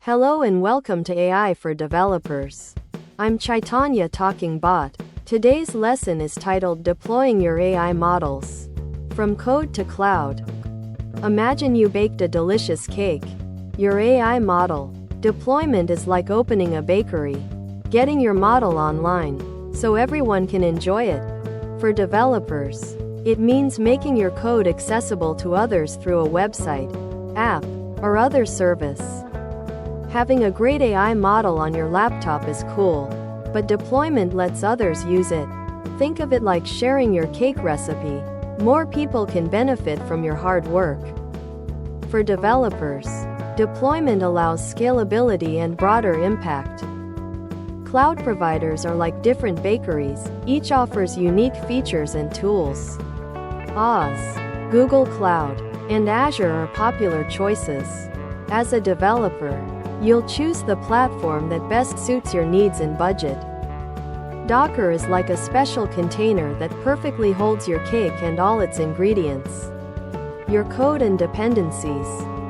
Hello and welcome to AI for Developers. I'm Chaitanya Talking Bot. Today's lesson is titled Deploying Your AI Models. From Code to Cloud. Imagine you baked a delicious cake. Your AI model. Deployment is like opening a bakery. Getting your model online, so everyone can enjoy it. For developers, it means making your code accessible to others through a website, app, or other service. Having a great AI model on your laptop is cool, but deployment lets others use it. Think of it like sharing your cake recipe. More people can benefit from your hard work. For developers, deployment allows scalability and broader impact. Cloud providers are like different bakeries, each offers unique features and tools. Oz, Google Cloud, and Azure are popular choices. As a developer, you'll choose the platform that best suits your needs and budget. Docker is like a special container that perfectly holds your cake and all its ingredients. Your code and dependencies.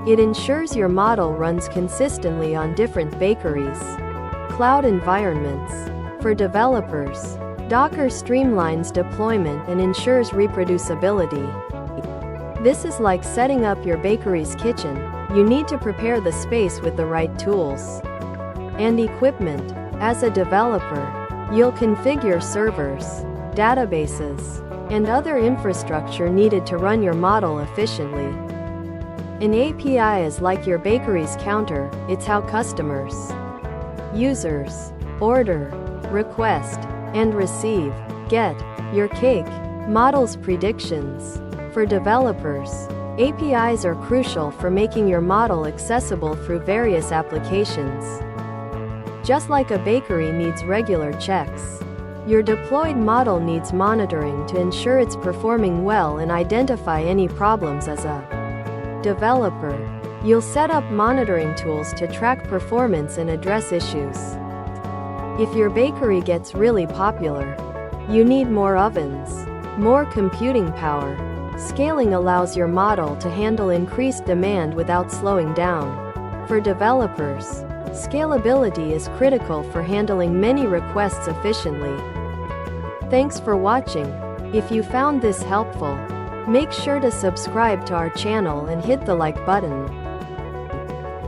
It ensures your model runs consistently on different bakeries. Cloud environments. For developers, Docker streamlines deployment and ensures reproducibility. This is like setting up your bakery's kitchen. You need to prepare the space with the right tools and equipment. As a developer, you'll configure servers, databases, and other infrastructure needed to run your model efficiently. An API is like your bakery's counter. It's how customers, users, order, request, and receive, get your cake model's predictions. For developers, APIs are crucial for making your model accessible through various applications. Just like a bakery needs regular checks, your deployed model needs monitoring to ensure it's performing well and identify any problems. As a developer, you'll set up monitoring tools to track performance and address issues. If your bakery gets really popular, you need more ovens, more computing power. Scaling allows your model to handle increased demand without slowing down. For developers, scalability is critical for handling many requests efficiently. Thanks for watching. If you found this helpful, make sure to subscribe to our channel and hit the like button.